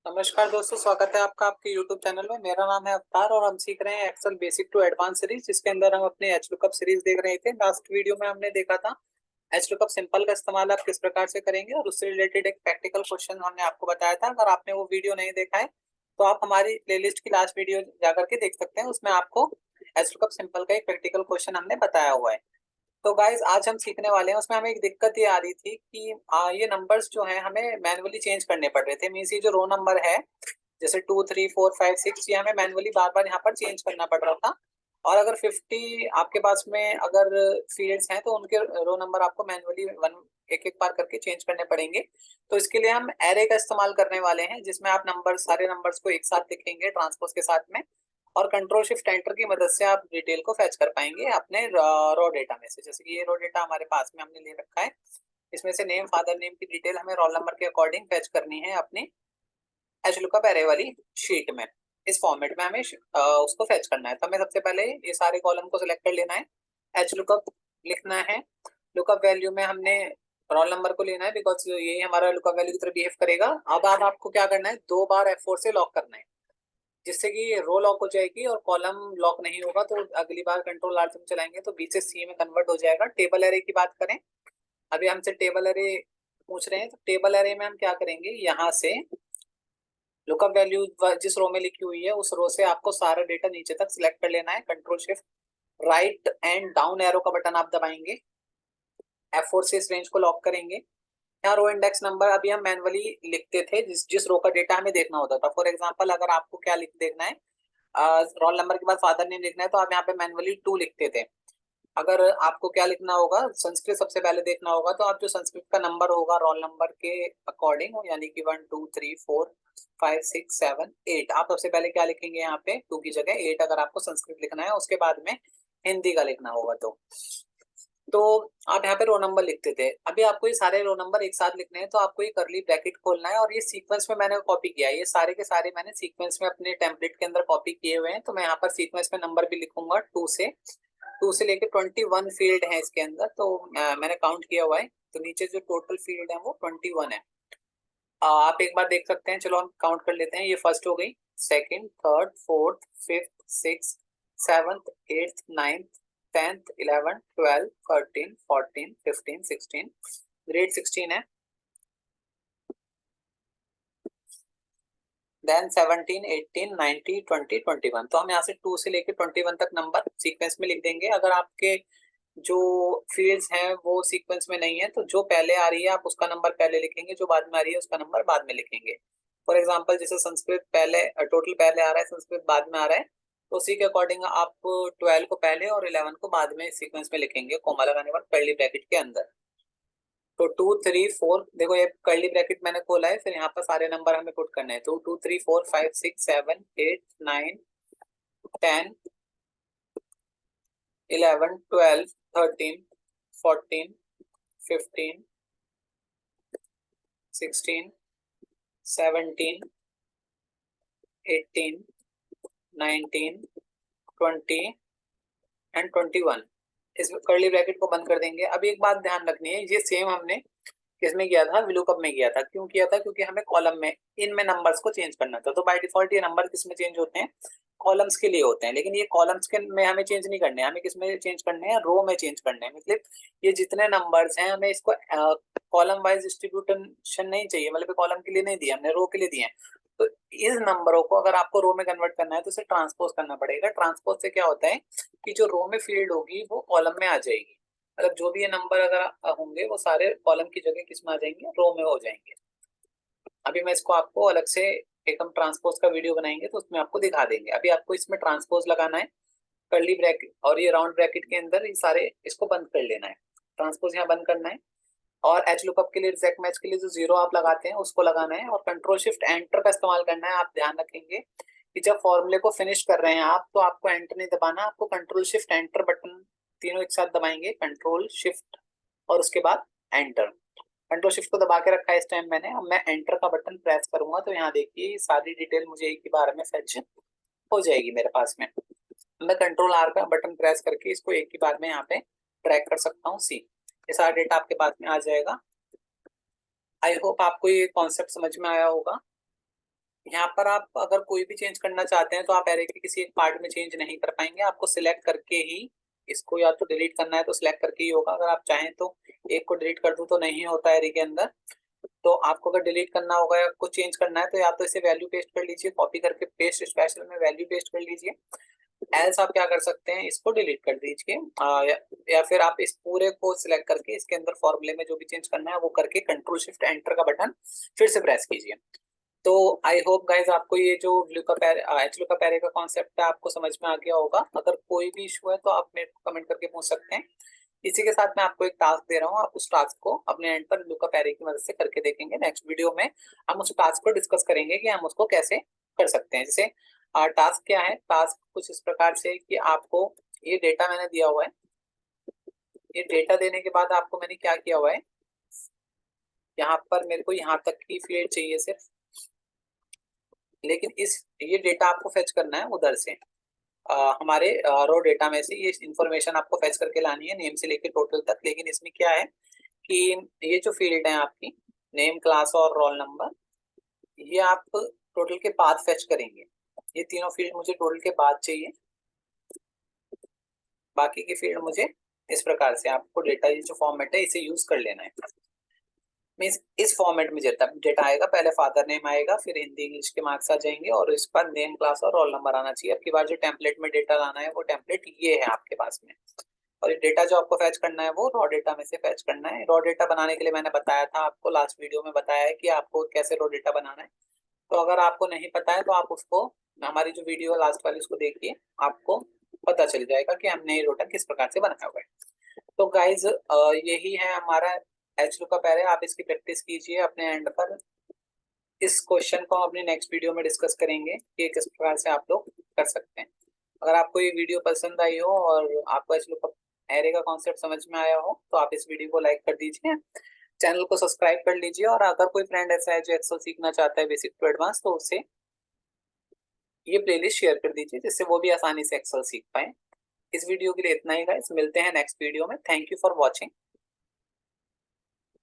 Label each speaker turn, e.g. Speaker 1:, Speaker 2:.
Speaker 1: नमस्कार दोस्तों, स्वागत है आपका आपके YouTube चैनल में। मेरा नाम है अवतार और हम सीख रहे हैं Excel basic to advance series, जिसके अंदर हम अपने एच लुकअप सीरीज देख रहे थे। लास्ट वीडियो में हमने देखा था एच लुकअप सिंपल का इस्तेमाल आप किस प्रकार से करेंगे और उससे रिलेटेड एक प्रैक्टिकल क्वेश्चन हमने आपको बताया था। अगर आपने वो वीडियो नहीं देखा है तो आप हमारी प्लेलिस्ट की लास्ट वीडियो जाकर के देख सकते हैं। उसमें आपको एच लुकअप सिंपल का एक प्रैक्टिकल क्वेश्चन हमने बताया हुआ है। तो गाइस आज हम सीखने वाले हैं। उसमें हमें एक दिक्कत ये आ रही थी कि ये नंबर्स जो हैं हमें मैन्युअली चेंज करने पड़ रहे थे। मींस ये जो रो नंबर है जैसे 2 3 4 5 6 ये हमें मैन्युअली बार बार यहाँ पर चेंज करना पड़ रहा था। और अगर 50 आपके पास में अगर फील्ड्स हैं तो उनके रो नंबर आपको मैन्युअली वन एक एक बार करके चेंज करने पड़ेंगे। तो इसके लिए हम एरे का इस्तेमाल करने वाले हैं, जिसमें आप नंबर सारे नंबर्स को एक साथ लिखेंगे ट्रांसपोज के साथ में, और कंट्रोल शिफ्ट एंटर की मदद से आप डिटेल को फैच कर पाएंगे अपने रॉ डेटा में से। जैसे कि ये रॉ डेटा हमारे पास में हमने ले रखा है, इसमें से नेम फादर नेम की डिटेल हमें रोल नंबर के अकॉर्डिंग फैच करनी है अपनी एच लुकअप एरे वाली शीट में। इस फॉर्मेट में हमें उसको फैच करना है। तो हमें सबसे पहले ये सारे कॉलम को सिलेक्ट कर लेना है, एच लुकअप लिखना है। लुकअप वैल्यू में हमने रोल नंबर को लेना है, बिकॉज ये हमारा लुकअप वैल्यू की तरह बिहेव करेगा। अब आपको क्या करना है, 2 बार F4 से लॉक करना है, जिससे कि रो लॉक हो जाएगी और कॉलम लॉक नहीं होगा। तो अगली बार कंट्रोल आर से चलाएंगे तो बी से सी में कन्वर्ट हो जाएगा। टेबल एरे की बात करें, अभी हमसे टेबल एरे पूछ रहे हैं, तो टेबल एरे में हम क्या करेंगे, यहाँ से लुकअप वैल्यू जिस रो में लिखी हुई है उस रो से आपको सारा डेटा नीचे तक सिलेक्ट कर लेना है। Control shift right and down arrow का बटन आप दबाएंगे, F4 से इस रेंज को लॉक करेंगे। यहाँ रो इंडेक्स नंबर अभी हम मैनुअली लिखते थे, जिस जिस रो का डेटा हमें देखना होता था। फॉर एग्जांपल अगर आपको क्या लिख देखना है, रोल नंबर के बाद फादर नेम लिखना है, तो आप यहाँ पे मैनुअली 2 लिखते थे। अगर आपको क्या लिखना होगा, संस्कृत सबसे पहले देखना होगा, तो आप जो संस्कृत का नंबर होगा रोल नंबर के अकॉर्डिंग, यानी कि 1 2 3 4 5 6 7 8, आप सबसे पहले क्या लिखेंगे, यहाँ पे 2 की जगह 8 अगर आपको संस्कृत लिखना है। उसके बाद में हिंदी का लिखना होगा। तो आप यहाँ पे रो नंबर लिखते थे। अभी आपको ये सारे रो नंबर एक साथ लिखने हैं, तो आपको ये करली ब्रैकेट खोलना है और ये सीक्वेंस में मैंने कॉपी किया है। ये सारे के सारे मैंने सीक्वेंस में अपने टेम्पलेट के अंदर कॉपी किए हुए हैं। तो मैं यहाँ पर सीक्वेंस में नंबर भी लिखूंगा, 2 से लेके 21 फील्ड है इसके अंदर। तो मैंने काउंट किया हुआ है, तो नीचे जो टोटल फील्ड है वो 21 है। आप एक बार देख सकते हैं। चलो हम काउंट कर लेते हैं। ये फर्स्ट हो गई, second, third, fourth, fifth, six, seventh, eighth, ninth, 10th, 11th, 12th, 13, 14, 15, 16, grade 16 है। देन 17, 18, 19, 20, 21। तो हम यहाँ से 2 से लेके 21 तक नंबर सीक्वेंस में लिख देंगे। अगर आपके जो फील्ड्स हैं वो सीक्वेंस में नहीं है, तो जो पहले आ रही है आप उसका नंबर पहले लिखेंगे, जो बाद में आ रही है उसका नंबर बाद में लिखेंगे। फॉर एग्जाम्पल जैसे संस्कृत पहले, टोटल पहले आ रहा है, संस्कृत बाद में आ रहा है, तो उसी के अकॉर्डिंग आप 12 को पहले और 11 को बाद में सीक्वेंस में लिखेंगे, कोमा लगाने के बाद कर्ली ब्रैकेट के अंदर। तो 2 3 4, देखो ये कर्ली ब्रैकेट मैंने खोला है, फिर यहाँ पर सारे नंबर हमें पुट करने हैं। तो 2 3 4 5 6 7 8 9 10 11 12 13 14 15 16 17 18 19 20 एंड 21। इस कर्ली ब्रैकेट को बंद कर देंगे। अब एक बात ध्यान रखनी है, ये सेम हमने किसमें किया था, विलुकअप में किया था। क्यों किया था, क्योंकि हमें कॉलम में इनमें नंबर्स को चेंज करना था। तो बाय डिफॉल्ट ये नंबर किसमें चेंज होते हैं, कॉलम्स के लिए होते हैं। लेकिन ये कॉलम्स के में हमें चेंज नहीं करने हैं, हमें किसमें चेंज करने हैं, रो में चेंज करने हैं। मतलब ये जितने नंबर्स हैं हमें इसको कॉलम वाइज डिस्ट्रीब्यूशन नहीं चाहिए, मतलब कॉलम के लिए नहीं दिया हमने, रो के लिए दिए हैं। तो इस नंबरों को अगर आपको रो में कन्वर्ट करना है तो इसे ट्रांसपोज करना पड़ेगा। ट्रांसपोज से क्या होता है कि जो रो में फील्ड होगी वो कॉलम में आ जाएगी। मतलब जो भी ये नंबर अगर होंगे वो सारे कॉलम की जगह किस में आ जाएंगे, रो में हो जाएंगे। अभी मैं इसको आपको अलग से एक हम ट्रांसपोज का वीडियो बनाएंगे तो उसमें आपको दिखा देंगे। अभी आपको इसमें ट्रांसपोज लगाना है, कर्ली ब्रैकेट और ये राउंड ब्रैकेट के अंदर ये सारे इसको बंद कर लेना है। ट्रांसपोज यहाँ बंद करना है और एच लुकअप के लिए, एग्जैक्ट मैच के लिए जो जीरो आप लगाते हैं उसको लगाना है और कंट्रोल शिफ्ट एंटर का इस्तेमाल करना है। आप ध्यान रखेंगे कि जब फॉर्मूले को फिनिश कर रहे हैं आप, तो आपको एंटर नहीं दबाना, आपको कंट्रोल शिफ्ट एंटर बटन तीनों एक साथ दबाएंगे, कंट्रोल शिफ्ट और उसके बाद एंटर। कंट्रोल शिफ्ट को दबा के रखा है इस टाइम मैंने। अब मैं एंटर का बटन प्रेस करूंगा तो यहाँ देखिए सारी डिटेल मुझे एक ही बार में फैच हो जाएगी मेरे पास में। मैं कंट्रोल आर का बटन प्रेस करके इसको एक ही बार में यहाँ पे ट्रैक कर सकता हूँ, सी, ये सारा डेटा आपके पास में आ जाएगा। आई होप आपको ये कॉन्सेप्ट समझ में आया होगा। यहाँ पर आप अगर कोई भी चेंज करना चाहते हैं तो आप एरे के किसी एक पार्ट में चेंज नहीं कर पाएंगे, आपको सिलेक्ट करके ही इसको या तो डिलीट करना है तो सिलेक्ट करके ही होगा। अगर आप चाहें तो एक को डिलीट कर दूं तो नहीं होता एरे के अंदर। तो आपको अगर डिलीट करना होगा या कुछ चेंज करना है तो या तो इसे वैल्यू पेस्ट कर लीजिए, कॉपी करके पेस्ट स्पेशल में वैल्यू पेस्ट कर लीजिए। एल्स आप क्या कर सकते हैं, इसको डिलीट कर दीजिए, या फिर आप इस पूरे को सिलेक्ट करके इसके अंदर फॉर्मूले में जो भी चेंज करना है वो करके कंट्रोल शिफ्ट एंटर का बटन फिर से प्रेस कीजिए। तो आई होप गाइज आपको ये जो एच लुकअप एरे का कॉन्सेप्ट है आपको समझ में आ गया होगा। अगर कोई भी इशू है तो आप मेरे को कमेंट करके पूछ सकते हैं। इसी के साथ मैं आपको एक टास्क दे रहा हूँ, आप उस टास्क को अपने एंड पर लुकअप एरे की मदद से करके देखेंगे। नेक्स्ट वीडियो में हम उस टास्क को डिस्कस करेंगे कि हम उसको कैसे कर सकते हैं। जैसे टास्क क्या है, टास्क कुछ इस प्रकार से कि आपको ये डेटा मैंने दिया हुआ है, ये डेटा देने के बाद आपको मैंने क्या किया हुआ है, यहाँ पर मेरे को यहाँ तक की फील्ड चाहिए सिर्फ, लेकिन ये डेटा आपको फेच करना है उधर से, हमारे रो डेटा में से ये इंफॉर्मेशन आपको फेच करके लानी है नेम से लेके टोटल तक। लेकिन इसमें क्या है कि ये जो फील्ड है आपकी नेम, क्लास और रोल नंबर, ये आप टोटल के बाद फेच करेंगे। ये तीनों फील्ड मुझे टोटल के बाद चाहिए, बाकी की फील्ड मुझे इस प्रकार से आपको डेटा, ये जो फॉर्मेट है इसे यूज कर लेना है। मीन्स इस फॉर्मेट में डेटा आएगा, पहले फादर नेम आएगा, फिर हिंदी इंग्लिश के मार्क्स आ जाएंगे और इस पर नेम, क्लास और रोल नंबर आना चाहिए। आपकी बार जो टेम्पलेट में डेटा लाना है वो टेम्पलेट ये है आपके पास में। और ये डेटा जो आपको फैच करना है वो रॉ डेटा में से फैच करना है। रॉ डेटा बनाने के लिए मैंने बताया था आपको, लास्ट वीडियो में बताया है कि आपको कैसे रॉ डेटा बनाना है। तो अगर आपको नहीं पता है तो आप उसको, हमारी जो वीडियो लास्ट वाली उसको देखिए, आपको पता चल जाएगा कि हमने ये रोटा किस प्रकार से बनाया हुआ है। तो गाइज यही है हमारा एच लुकअप एरे। आप इसकी प्रैक्टिस कीजिए अपने एंड पर। इस क्वेश्चन को हम अपनी नेक्स्ट वीडियो में डिस्कस करेंगे कि किस प्रकार से आप लोग कर सकते हैं। अगर आपको ये वीडियो पसंद आई हो और आपको एच लुकअप एरे का कॉन्सेप्ट समझ में आया हो तो आप इस वीडियो को लाइक कर दीजिए, चैनल को सब्सक्राइब कर लीजिए, और अगर कोई फ्रेंड ऐसा है जो एक्सेल सीखना चाहता है बेसिक टू एडवांस तो उसे ये प्लेलिस्ट शेयर कर दीजिए जिससे वो भी आसानी से एक्सेल सीख पाए। इस वीडियो के लिए इतना ही गाइस, मिलते हैं नेक्स्ट वीडियो में। Thank you for watching.